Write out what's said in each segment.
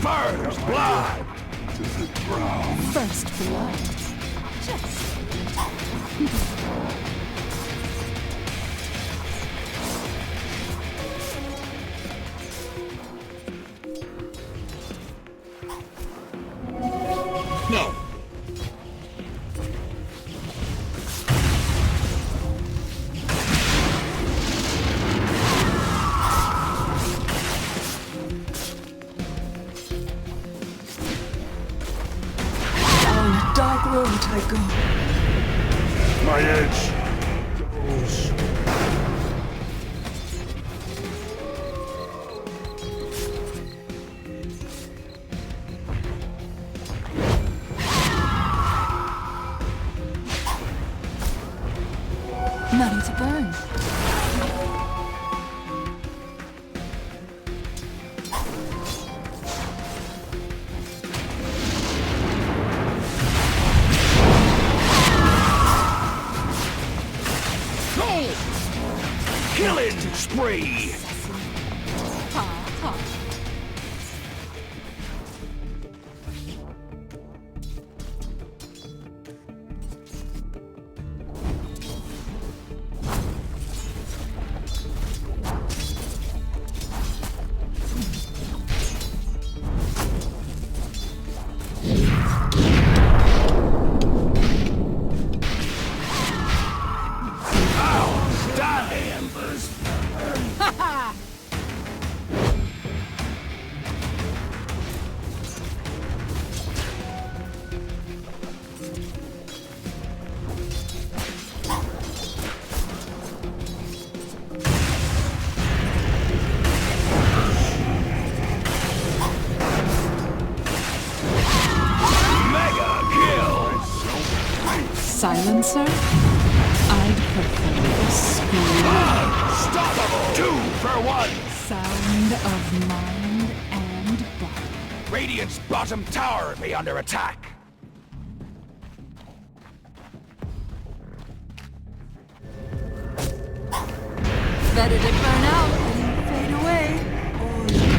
First blood! To the ground. First blood. Just No! down dark road I go. My edge goes. Money to burn. Go! Killing spree! Ha ha. Outstanding! Ha ha. Mega kill! Silencer? I'd prefer a scream. Unstoppable! 2 for 1! Sound of mind and body. Radiant's bottom tower be under attack! Better to burn out than fade away. Or you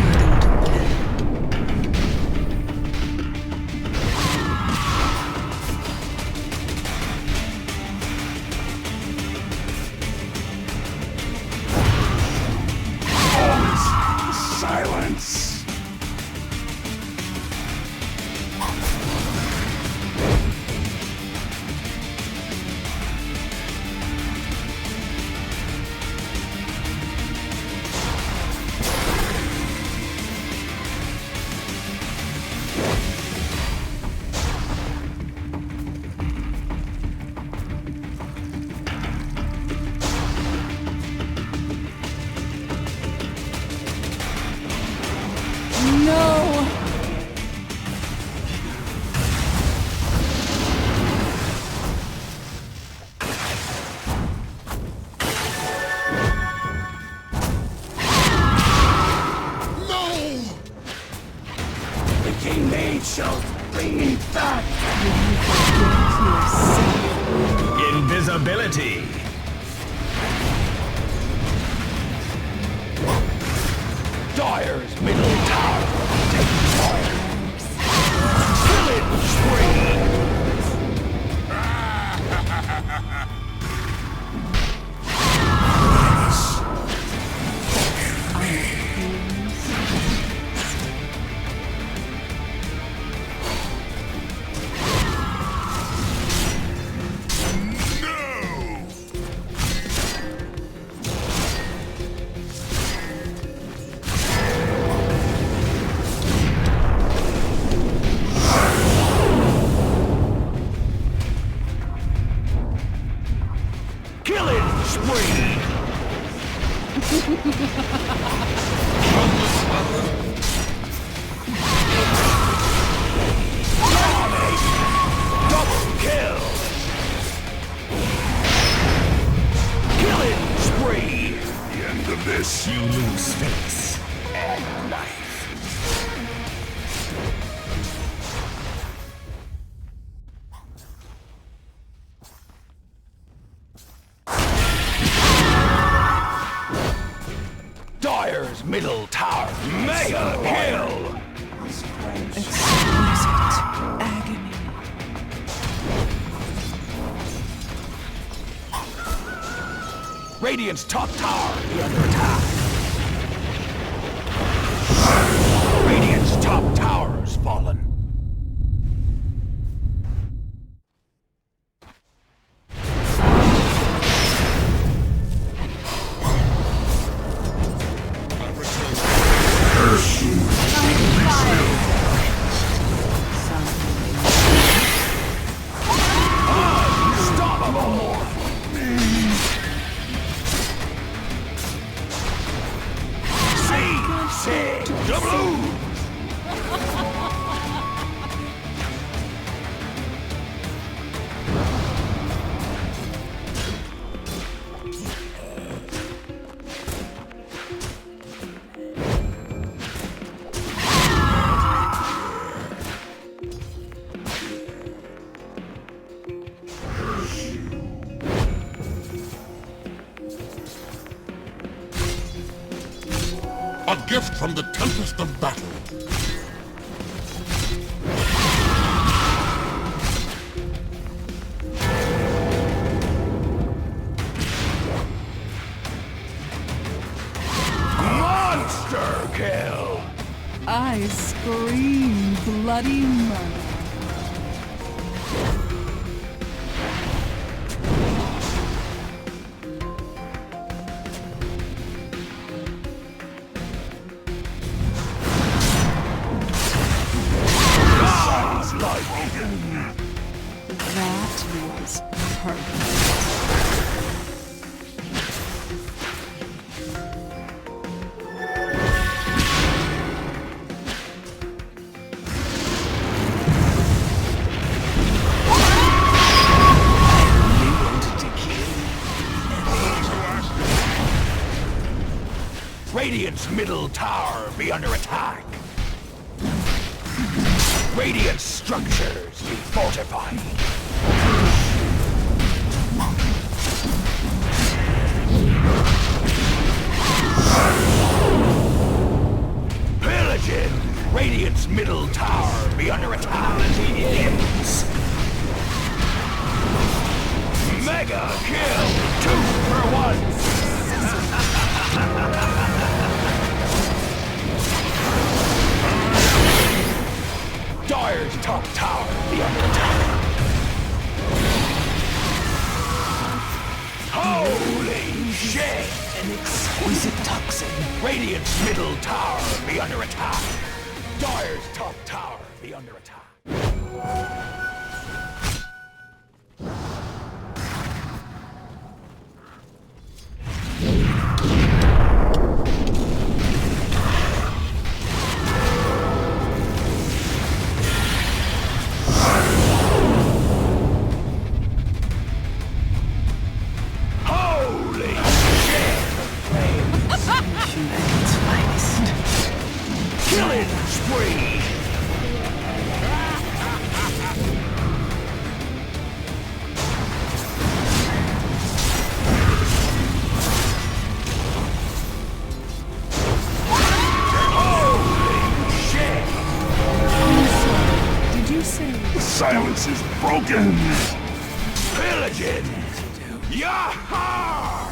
Silence. No! The King Mage shall bring me back! Invisibility! Dire's middle tower taking fire! Killing spree! Killing spree! Double kill! Killing spree! The end of this. You lose face and life. Dire's middle tower mega kill! Radiant's top tower be under attack. Radiant's top tower's fallen. Curse you. Unstoppable! See, double. A gift from the Tempest of Battle. Monster kill! I scream bloody murder. That was perfect. Radiant's middle tower be under attack. Radiant structures be fortified. Pillaging! Radiant's middle tower be under attack. Mega kill! 2 for 1! Dire's top tower be under attack. Holy shit! An exquisite toxin. Radiant's middle tower be under attack. Dire's top tower be under attack. Killing spree! Holy shit! Did you say The silence is broken. Pillaging! Yahar!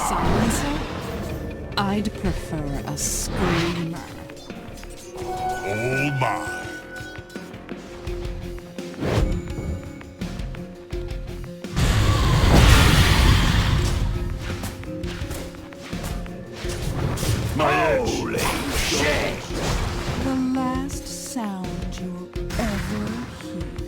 silencer? I'd prefer a screamer. All mine. My edge. Holy shit! The last sound you'll ever hear.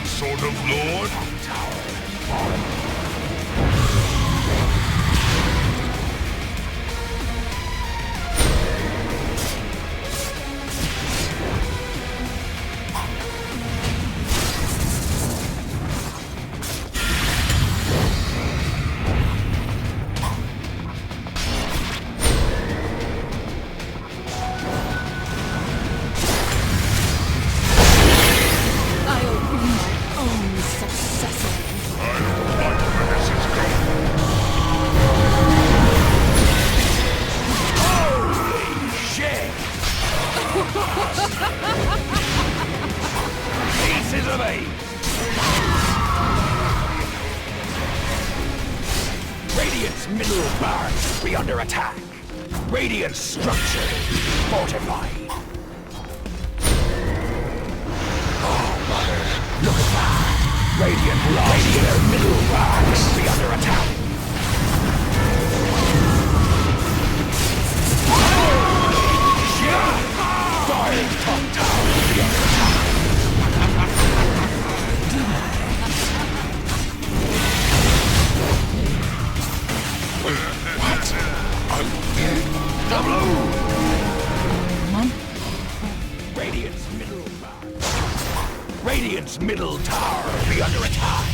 sort of lord? Tower has fallen. I'll be my own successor. I don't like where this is going. Holy shit! Pieces of me! Radiant's middle barracks be under attack. Radiant structure fortified. Oh, mother, look at that! Radiant middle barracks be under attack. Dying top tower be under attack. Radiant's middle barracks. Radiant's middle tower be under attack.